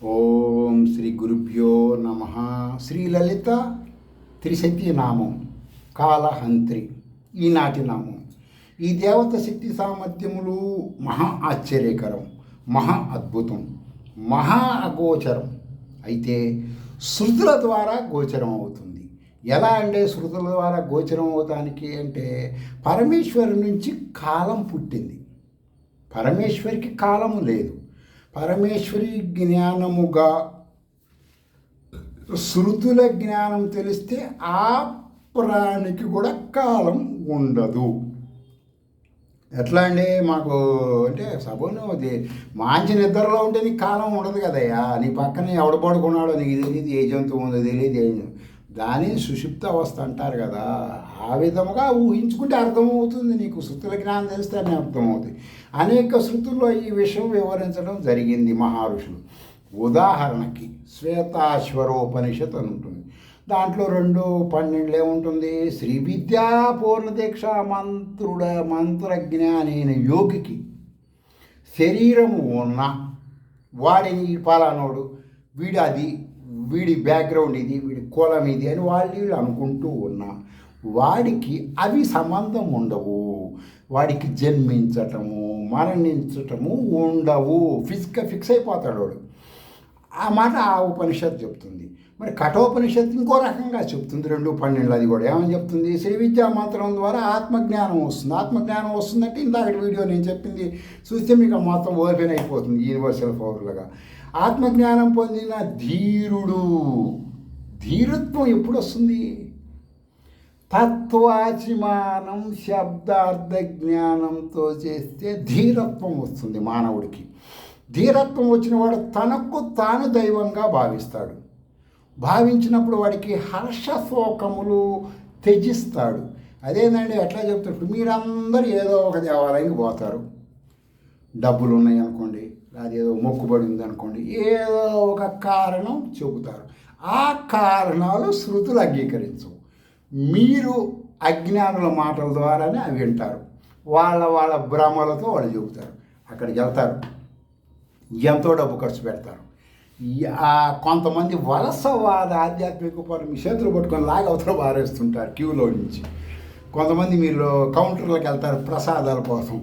ఓం శ్రీ గురుభ్యో నమ. శ్రీ లలిత త్రిశక్తి నామం కాలహంత్రి ఈనాటి నామం. ఈ దేవత శక్తి సామర్థ్యములు మహా ఆశ్చర్యకరం, మహా అద్భుతం, మహా అగోచరం. అయితే శృతుల ద్వారా గోచరం అవుతుంది. ఎలా అంటే శృతుల ద్వారా గోచరం అవటానికి అంటే పరమేశ్వరు నుంచి కాలం పుట్టింది. పరమేశ్వరికి కాలము లేదు. పరమేశ్వరి జ్ఞానముగా శృతుల జ్ఞానం తెలిస్తే ఆ ప్రాణికి కూడా కాలం ఉండదు. ఎట్లా అండి, మాకు అంటే సభను అది మంచి నిద్రలో ఉంటే నీకు కాలం ఉండదు కదయ్యా. నీ పక్కన ఎవడ పడుకున్నాడో నీకు తెలియదు, ఏ జంతువు ఉందో తెలియదు, దాని సుషుప్త అవస్థ అంటారు కదా. ఆ విధముగా ఊహించుకుంటే అర్థమవుతుంది. నీకు శృతుల జ్ఞానం తెలిస్తే అని అర్థమవుతుంది. అనేక శృతుల్లో ఈ విషయం వివరించడం జరిగింది మహర్షులు. ఉదాహరణకి శ్వేతాశ్వరోపనిషత్ అని ఉంటుంది. దాంట్లో 2:12 ఏముంటుంది? శ్రీ విద్యా పూర్ణదీక్ష మంత్రజ్ఞానైన యోగికి శరీరము ఉన్న వాడిని పలానోడు, వీడి బ్యాక్గ్రౌండ్ ఇది, వీడి కులం ఇది అని వీళ్ళు అనుకుంటూ ఉన్నా వాడికి అవి సంబంధం ఉండవు. వాడికి జన్మించటము మరణించటము ఉండవు. ఫిక్స్ అయిపోతాడు వాడు. ఆ మాట ఆ ఉపనిషత్తు చెప్తుంది. మరి కఠోపనిషత్తు ఇంకో రకంగా చెప్తుంది. 2:12 అది కూడా ఏమని చెప్తుంది? శ్రీ విద్యా మంత్రం ద్వారా ఆత్మజ్ఞానం వస్తుంది. ఆత్మజ్ఞానం వస్తుందంటే ఇందాక వీడియో నేను చెప్పింది చూస్తే మీకు మొత్తం ఓపెన్ అయిపోతుంది. యూనివర్సల్ పవర్లుగా ఆత్మజ్ఞానం పొందిన ధీరత్వం ఎప్పుడు వస్తుంది? తత్వాచిమానం శబ్దార్థ జ్ఞానంతో చేస్తే ధీరత్వం వస్తుంది మానవుడికి. ధీరత్వం వచ్చిన వాడు తనకు తాను దైవంగా భావిస్తాడు. భావించినప్పుడు వాడికి హర్షశోకములు త్యజిస్తాడు. అదేనండి ఎట్లా చెప్తాడు? మీరందరూ ఏదో ఒక దేవాలయానికి పోతారు, డబ్బులు ఉన్నాయి అనుకోండి, అదేదో మొక్కుబడి ఉంది అనుకోండి, ఏదో ఒక కారణం చెబుతారు. ఆ కారణాలు శృతులు అంగీకరించవు. మీరు అజ్ఞానుల మాటల ద్వారానే అవి వింటారు. వాళ్ళ భ్రమలతో వాళ్ళు చెబుతారు. అక్కడికి వెళ్తారు, ఎంతో డబ్బు ఖర్చు పెడతారు. కొంతమంది వలసవాద ఆధ్యాత్మిక పనులు మీ చేతులు పట్టుకొని లాగా అవతల పారేస్తుంటారు క్యూలో నుంచి. కొంతమంది మీరు కౌంటర్లకు వెళ్తారు ప్రసాదాల కోసం,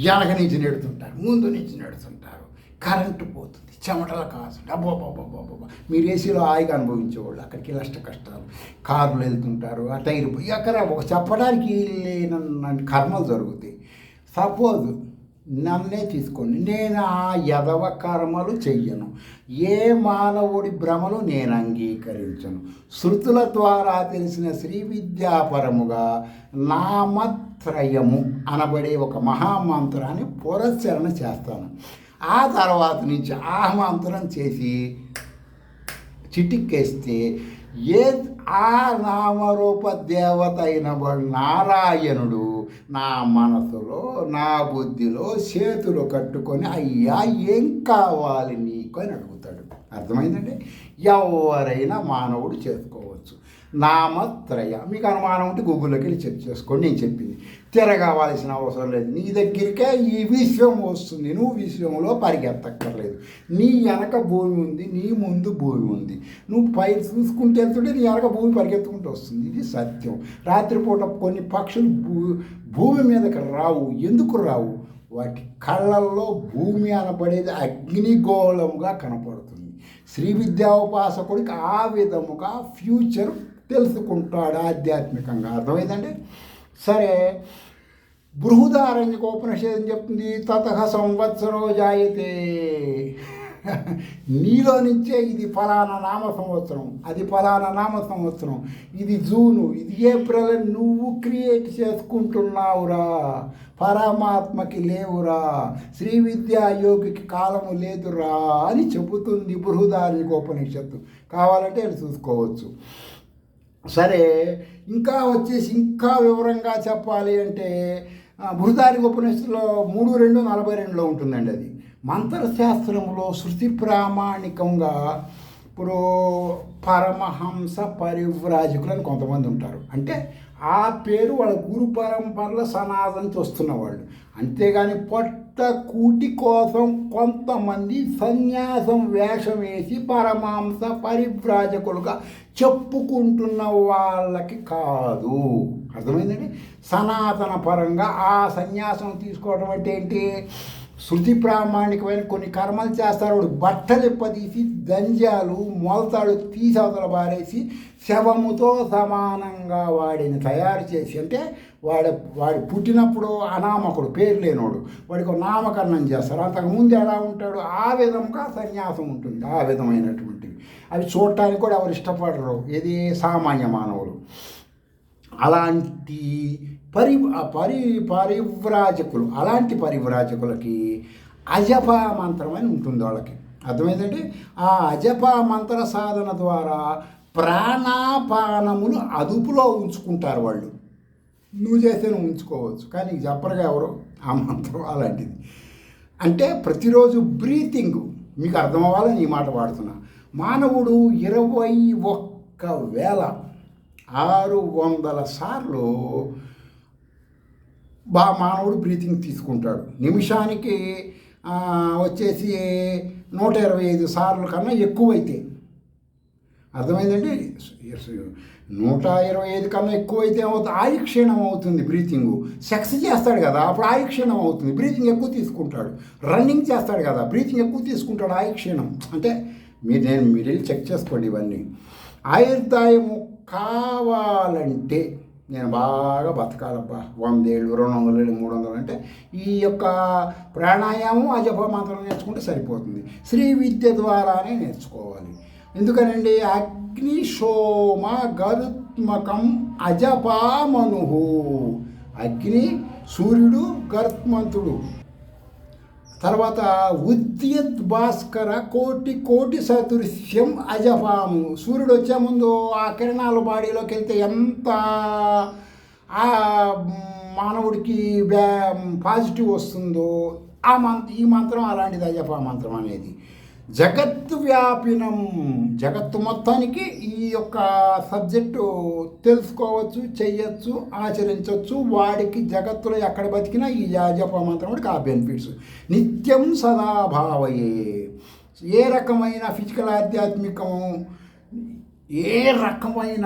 వెనక నుంచి నెడుతుంటారు, ముందు నుంచి నెడుతుంటారు. కరెంటు పోతుంది, చెమటలు కాస్తుంది, అబ్బోబ్బోబ్బోబ్బోబ్బా. మీరు ఏసీలో హాయిగా అనుభవించేవాళ్ళు అక్కడికి కష్టాలు. కార్లు వెళ్తుంటారు, ఆ టైర్ ఎక్కడ ఒక చెప్పడానికి లేనన్న కర్మలు జరుగుతాయి. సపోజ్ నన్నే తీసుకోండి, నేను ఆ యదవ కర్మలు చెయ్యను. ఏ మానవుడి భ్రమలు నేను అంగీకరించను. శృతుల ద్వారా తెలిసిన శ్రీ విద్యాపరముగా నామత్రయము అనబడే ఒక మహామంత్రాన్ని పురస్చరణ చేస్తాను. ఆ తర్వాత నుంచి ఆ మంత్రం చేసి చిటిక్కేస్తే ఆ నామరూప దేవత అయిన నారాయణుడు నా మనసులో నా బుద్ధిలో చేతులు కట్టుకొని అయ్యా ఏం కావాలి నీకు అని అడుగుతాడు. అర్థమైందండి? ఎవరైనా మానవుడు చేసుకోవచ్చు. నామత్రయ. మీకు అనుమానం ఉంటే గూగుల్లోకి వెళ్ళి చెక్ చేసుకోండి. నేను చెప్పింది తిరగవలసిన అవసరం లేదు. నీ దగ్గరికే ఈ విశ్వం వస్తుంది. నువ్వు విశ్వంలో పరిగెత్తక్కర్లేదు. నీ వెనక భూమి ఉంది, నీ ముందు భూమి ఉంది. నువ్వు పై చూసుకుంటే వెళ్తుంటే నీ వెనక భూమి పరిగెత్తుకుంటూ వస్తుంది. ఇది సత్యం. రాత్రిపూట కొన్ని పక్షులు భూమి మీదకి రావు. ఎందుకు రావు? వాటి కళ్ళల్లో భూమి అనబడేది అగ్నిగోళంగా కనపడుతుంది. శ్రీ విద్యాోపాసకుడికి ఆ విధముగా ఫ్యూచర్ తెలుసుకుంటాడు ఆధ్యాత్మికంగా. అర్థమైందండి? సరే, బృహదారణ్యకోపనిషత్తు చెప్తుంది తతః సంవత్సరో జాయతే. నీలో నుంచే ఇది ఫలానా నామ సంవత్సరం, అది ఫలానా నామ సంవత్సరం, ఇది జూను, ఇది ఏప్రిల్ అని నువ్వు క్రియేట్ చేసుకుంటున్నావురా. పరమాత్మకి లేవురా, శ్రీ విద్యా యోగికి కాలము లేదురా అని చెబుతుంది బృహదారణ్యకోపనిషత్తు. కావాలంటే అది చూసుకోవచ్చు. సరే, ఇంకా వివరంగా చెప్పాలి అంటే బృహదారణ్యకోపనిషత్తులో 3:2:42 ఉంటుందండి. అది మంత్రశాస్త్రంలో శృతి ప్రామాణికంగా ఇప్పుడు పరమహంస పరివ్రాజకులు అని కొంతమంది ఉంటారు. అంటే ఆ పేరు వాళ్ళ గురు పరంపరలో సనాతన నుంచి వస్తున్న వాళ్ళు. అంతేగాని కూటి కోసం కొంతమంది సన్యాసం వేషం వేసి పరమాంస పరివ్రాజకులుగా చెప్పుకుంటున్న వాళ్ళకి కాదు. అర్థమైందండి? సనాతన పరంగా ఆ సన్యాసం తీసుకోవడం అంటే ఏంటి? శృతి ప్రామాణికమైన కొన్ని కర్మలు చేస్తారు. వాడు బట్టలు ఇప్పదీసి దంజాలు మొలతాడు తీసి అవతల బారేసి శవముతో సమానంగా వాడిని తయారు చేసి, అంటే వాడి పుట్టినప్పుడు అనామకుడు, పేరు లేనోడు, వాడికి ఒక నామకరణం చేస్తారు. అంతకుముందు ఎలా ఉంటాడు ఆ విధంగా సన్యాసం ఉంటుంది. ఆ విధమైనటువంటివి అవి చూడటానికి కూడా ఎవరు ఇష్టపడరు, ఇది సామాన్య మానవులు. అలాంటి పరివ్రాజకులు, అలాంటి పరివ్రాజకులకి అజపా మంత్రం అని ఉంటుంది వాళ్ళకి. అర్థమైందండి? ఆ అజపా మంత్ర సాధన ద్వారా ప్రాణాపానములు అదుపులో ఉంచుకుంటారు వాళ్ళు. నువ్వు చేస్తే నువ్వు ఉంచుకోవచ్చు, కానీ చెప్పరుగా ఎవరు ఆ మంత్రం అలాంటిది. అంటే ప్రతిరోజు బ్రీతింగ్ మీకు అర్థం అవ్వాలని ఈ మాట వాడుతున్నా. మానవుడు 21,600 సార్లు మానవుడు బ్రీతింగ్ తీసుకుంటాడు. నిమిషానికి వచ్చేసి 125 సార్లు కన్నా ఎక్కువైతే. అర్థమైందండి? 125 కన్నా ఎక్కువైతే ఏమవుతుంది? ఆయుక్షీణం అవుతుంది బ్రీతింగు. సెక్స్ చేస్తాడు కదా, అప్పుడు ఆయుక్షీణం అవుతుంది. బ్రీతింగ్ ఎక్కువ తీసుకుంటాడు. రన్నింగ్ చేస్తాడు కదా, బ్రీతింగ్ ఎక్కువ తీసుకుంటాడు, ఆయుక్షీణం. అంటే మీరు వెళ్ళి చెక్ చేసుకోండి ఇవన్నీ. ఆయుర్దాయము కావాలంటే నేను బాగా బతకాలబ్బా, 100 ఏళ్ళు 200 ఏళ్ళు 300 అంటే ఈ యొక్క ప్రాణాయామం అజప మంత్రం నేర్చుకుంటే సరిపోతుంది. శ్రీ విద్య ద్వారానే నేర్చుకోవాలి. ఎందుకనండి? అగ్నిశోమ గరుత్మకం అజపామను. అగ్ని సూర్యుడు, గరుత్మంతుడు. తర్వాత ఉద్యత్ భాస్కర కోటి సదృశ్యం అజపాము. సూర్యుడు వచ్చే ముందు ఆ కిరణాలు బాడీలోకి వెళ్తే ఎంత మానవుడికి పాజిటివ్ వస్తుందో ఈ మంత్రం అలాంటిది అజపా మంత్రం అనేది. జగత్తు వ్యాపినం, జగత్తు మొత్తానికి ఈ యొక్క సబ్జెక్టు తెలుసుకోవచ్చు, చెయ్యొచ్చు, ఆచరించవచ్చు. వాడికి జగత్తులో ఎక్కడ బతికినా ఈ జప మంత్రం వాడికి ఆ బెనిఫిట్స్. నిత్యం సదాభావయే. ఏ రకమైన ఫిజికల్ ఆధ్యాత్మికం, ఏ రకమైన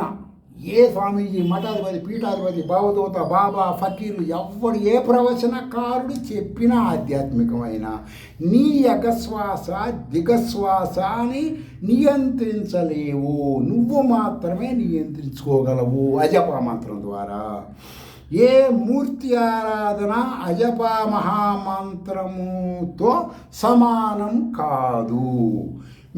ఏ స్వామీజీ, మఠాధిపతి, పీఠాధిపతి, భావదూత, బాబా, ఫకీరు, ఎవడు ఏ ప్రవచనకారుడు చెప్పినా ఆధ్యాత్మికమైన నీ ఎగశ్వాస దిగశ్వాసాన్ని నియంత్రించలేవు. నువ్వు మాత్రమే నియంత్రించుకోగలవు అజపా మంత్రం ద్వారా. ఏ మూర్తి ఆరాధన అజపా మహామంత్రముతో సమానం కాదు.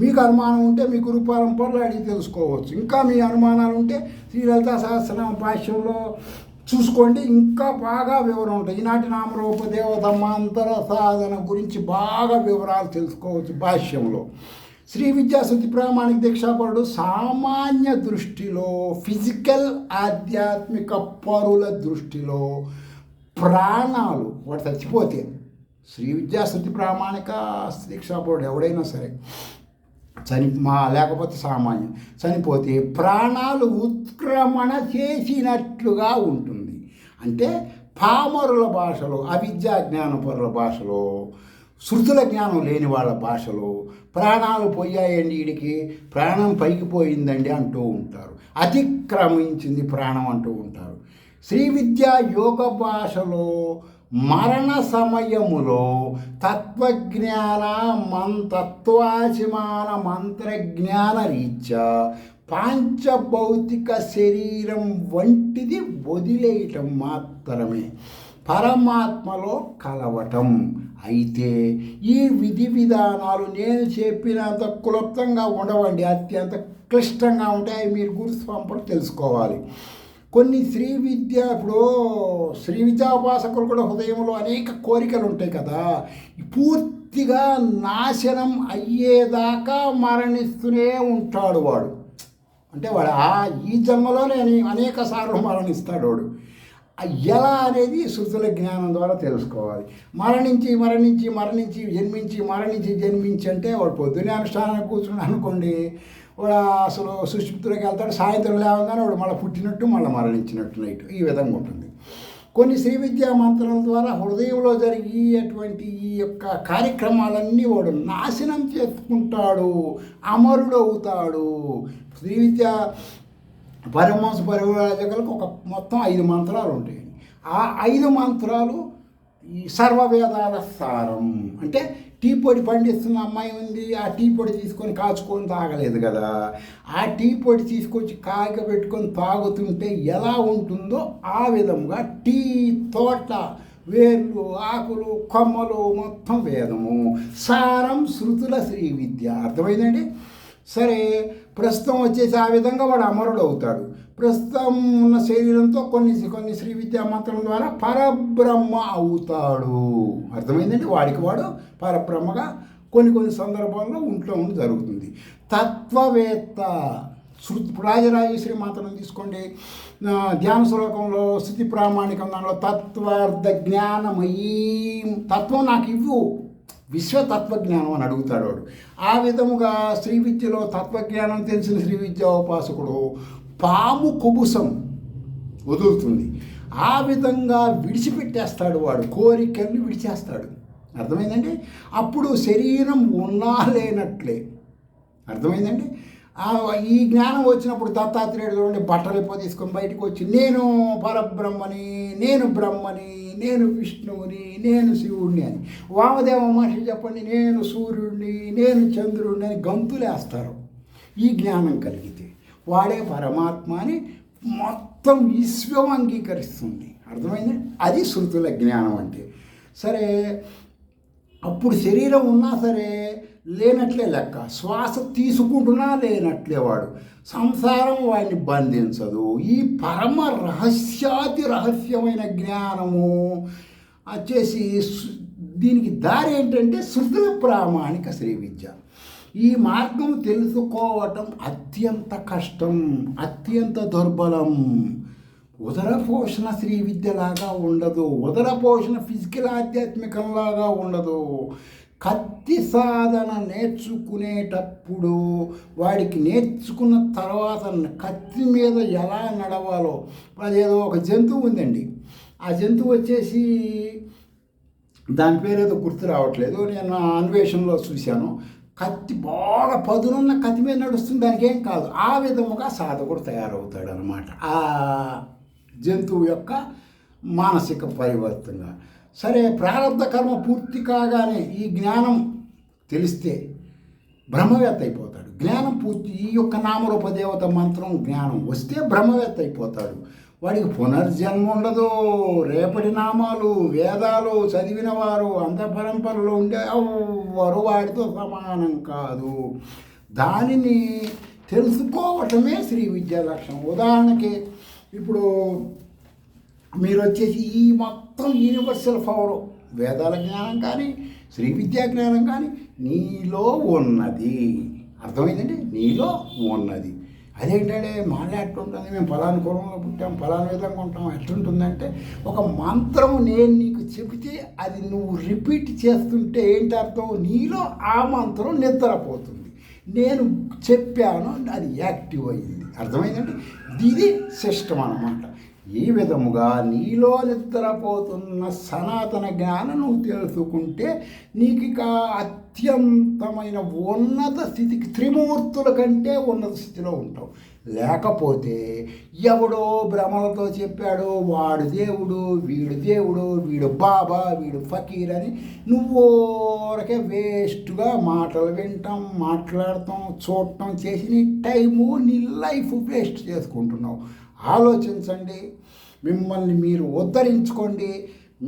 మీకు అనుమానం ఉంటే మీ గురు పరంపరలో అడిగి తెలుసుకోవచ్చు. ఇంకా మీ అనుమానాలు ఉంటే శ్రీలలితా సహస్రనామ భాష్యంలో చూసుకోండి, ఇంకా బాగా వివరం ఉంటాయి. ఈనాటి నామరూపదేవత మంత్ర సాధన గురించి బాగా వివరాలు తెలుసుకోవచ్చు భాష్యంలో. శ్రీ విద్యాశుద్ధి ప్రామాణిక దీక్షాపరుడు సామాన్య దృష్టిలో, ఫిజికల్ ఆధ్యాత్మిక పరుల దృష్టిలో ప్రాణాలు వాడు చచ్చిపోతే, శ్రీ విద్యాశుద్ధి ప్రామాణిక దీక్షాపరుడు ఎవడైనా సరే లేకపోతే సామాన్యం చనిపోతే ప్రాణాలు ఉత్క్రమణ చేసినట్లుగా ఉంటుంది. అంటే పామరుల భాషలో, అవిద్యా జ్ఞానపరుల భాషలో, శృతుల జ్ఞానం లేని వాళ్ళ భాషలో ప్రాణాలు పోయాయండి, వీడికి ప్రాణం పైకి పోయిందండి అంటూ ఉంటారు. అతిక్రమించింది ప్రాణం అంటూ ఉంటారు. శ్రీ విద్యా యోగ భాషలో మరణ సమయములో తత్వాచిమాన మంత్రజ్ఞాన రీత్యా పాంచభౌతిక శరీరం వంటిది వదిలేయటం మాత్రమే, పరమాత్మలో కలవటం. అయితే ఈ విధి విధానాలు నేను చెప్పినంత క్లుప్తంగా ఉండవండి, అత్యంత క్లిష్టంగా ఉంటాయి. మీరు గురుస్వాంపలు తెలుసుకోవాలి. కొన్ని శ్రీ విద్యాపాసకులు కూడా హృదయంలో అనేక కోరికలు ఉంటాయి కదా, పూర్తిగా నాశనం అయ్యేదాకా మరణిస్తూనే ఉంటాడు వాడు. అంటే వాడు ఈ జన్మలోనే అనేక సార్లు మరణిస్తాడు వాడు. ఎలా అనేది శృతుల జ్ఞానం ద్వారా తెలుసుకోవాలి. మరణించి జన్మించి అంటే వాడు పొద్దున్నే అనుష్ఠానానికి కూర్చుని అనుకోండి, వాడు అసలు సుషుప్తిలోకి వెళ్తాడు, సాయంత్రం లేవగానే వాడు మళ్ళీ పుట్టినట్టు మళ్ళీ మరణించినట్టు నైట్, ఈ విధంగా ఉంటుంది. కొన్ని శ్రీ విద్యా మంత్రాల ద్వారా హృదయంలో జరిగేటువంటి ఈ యొక్క కార్యక్రమాలన్నీ వాడు నాశనం చేసుకుంటాడు, అమరుడవుతాడు. శ్రీ విద్యా పరమహంస పరివ్రాజకులకు ఒక మొత్తం 5 మంత్రాలు ఉంటాయి. ఆ 5 మంత్రాలు ఈ సర్వవేదాల సారం. అంటే టీ పొడి పండిస్తున్న అమ్మాయి ఉంది, ఆ టీ పొడి తీసుకొని కాచుకొని తాగలేదు కదా, ఆ టీ పొడి తీసుకొచ్చి కాగబెట్టుకొని తాగుతుంటే ఎలా ఉంటుందో ఆ విధంగా టీ తోట వేర్లు ఆకులు కొమ్మలు మొత్తం వేదము, సారం శృతుల శ్రీ విద్య. అర్థమైందండి? సరే, ప్రస్తుతం వచ్చేసి ఆ విధంగా వాడు అమరుడు అవుతాడు. ప్రస్తుతం ఉన్న శరీరంతో కొన్ని శ్రీ విద్యా మంత్రం ద్వారా పరబ్రహ్మ అవుతాడు. అర్థమైందండి? వాడికి వాడు పరబ్రహ్మగా కొన్ని సందర్భాల్లో ఉండటం జరుగుతుంది. తత్వవేత్త రాజరాజేశ్వరి మంత్రం తీసుకోండి, ధ్యాన శ్లోకంలో స్థితి ప్రామాణికం దానిలో తత్వార్థ జ్ఞానమయీ, తత్వం నాకు ఇవ్వు, విశ్వతత్వజ్ఞానం అని అడుగుతాడు వాడు. ఆ విధముగా శ్రీ విద్యలో తత్వజ్ఞానం తెలిసిన శ్రీ విద్యా ఉపాసకుడు పాము కుబుసం వదులుతుంది, ఆ విధంగా విడిచిపెట్టేస్తాడు వాడు, కోరికల్ని విడిచేస్తాడు. అర్థమైందండి? అప్పుడు శరీరం ఉన్నా లేనట్లే. అర్థమైందండి? ఈ జ్ఞానం వచ్చినప్పుడు దత్తాత్రేయుడు చూడండి, బట్టలు ఎప్పుడు తీసుకొని బయటకు వచ్చి నేను పరబ్రహ్మని, నేను బ్రహ్మని, నేను విష్ణువుని, నేను శివుడిని అని. వామదేవ మహర్షి చెప్పండి, నేను సూర్యుడిని, నేను చంద్రుడిని అని గంతులేస్తారు. ఈ జ్ఞానం కలిగితే వాడే పరమాత్మ అని మొత్తం విశ్వం అంగీకరిస్తుంది. అర్థమైంది? అది శృతుల జ్ఞానం అంటే. సరే, అప్పుడు శరీరం ఉన్నా సరే లేనట్లే లెక్క, శ్వాస తీసుకుంటున్నా లేనట్లే వాడు, సంసారం వాడిని బంధించదు. ఈ పరమ రహస్యాతి రహస్యమైన జ్ఞానము వచ్చేసి దీనికి దారి ఏంటంటే శృతుల ప్రామాణిక శ్రీ విద్య. ఈ మార్గం తెలుసుకోవటం అత్యంత కష్టం, అత్యంత దుర్బలం. ఉదర పోషణ శ్రీ విద్యలాగా ఉండదు, ఉదర పోషణ ఫిజికల్ ఆధ్యాత్మికంలాగా ఉండదు. కత్తి సాధన నేర్చుకునేటప్పుడు వాడికి నేర్చుకున్న తర్వాత కత్తి మీద ఎలా నడవాలో, అదేదో ఒక జంతువు ఉందండి, ఆ జంతువు వచ్చేసి దాని పేరేదో గుర్తు రావట్లేదు, నేను అన్వేషణలో చూశాను. కత్తి బాగా పదునున్న కత్తి మీద నడుస్తుంది, దానికి ఏం కాదు. ఆ విధముగా సాధకుడు తయారవుతాడు అన్నమాట, ఆ జంతువు యొక్క మానసిక పరివర్తనగా. సరే, ప్రారంభ కర్మ పూర్తి కాగానే ఈ జ్ఞానం తెలిస్తే బ్రహ్మవేత్త అయిపోతాడు. జ్ఞానం పూర్తి, ఈ యొక్క నామరూపదేవత మంత్రం జ్ఞానం వస్తే బ్రహ్మవేత్త అయిపోతాడు. వాడికి పునర్జన్మ ఉండదు. రేపటి నామాలు వేదాలు చదివిన వారు అంత పరంపరలో ఉండే ఎవరు వాడితో సమానం కాదు. దానిని తెలుసుకోవటమే శ్రీ విద్యా లక్ష్యం. ఉదాహరణకి ఇప్పుడు మీరు వచ్చేసి ఈ మొత్తం యూనివర్సల్ పవర్ వేదాల జ్ఞానం కానీ శ్రీ విద్యా జ్ఞానం కానీ నీలో ఉన్నది. అర్థమైందండి? నీలో ఉన్నది. అదేంటంటే మాట్లాడుతుంటుంది, మేము ఫలానా కులంలో పుట్టాం, ఫలానా విధంగా ఉంటాం, ఎట్లుంటుందంటే ఒక మంత్రం నేను నీకు చెబితే అది నువ్వు రిపీట్ చేస్తుంటే ఏంటి అర్థం? నీలో ఆ మంత్రం నిద్రపోతుంది. నేను చెప్పాను, అది యాక్టివ్ అయ్యింది. అర్థమైందండి? ఇది సిస్టమ్ అన్నమాట. ఈ విధముగా నీలో నిద్రపోతున్న సనాతన జ్ఞానం నువ్వు తెలుసుకుంటే నీకు ఇక అత్యంతమైన ఉన్నత స్థితికి, త్రిమూర్తుల కంటే ఉన్నత స్థితిలో ఉంటావు. లేకపోతే ఎవడో భ్రమలతో చెప్పాడు, వాడు దేవుడు, వీడు బాబా, వీడు ఫకీర్ అని నువ్వు ఊరకే వేస్ట్గా మాటలు వింటాం, మాట్లాడటం, చూడటం చేసి నీ టైము, నీ లైఫ్ వేస్ట్ చేసుకుంటున్నావు. ఆలోచించండి, మిమ్మల్ని మీరు ఉద్ధరించుకోండి.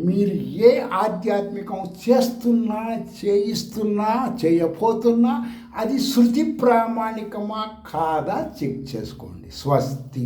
మీరు ఏ ఆధ్యాత్మికం చేస్తున్నా, చేయిస్తున్నా, చేయబోతున్నా అది శృతి ప్రామాణికమా కాదా చెక్ చేసుకోండి. స్వస్తి.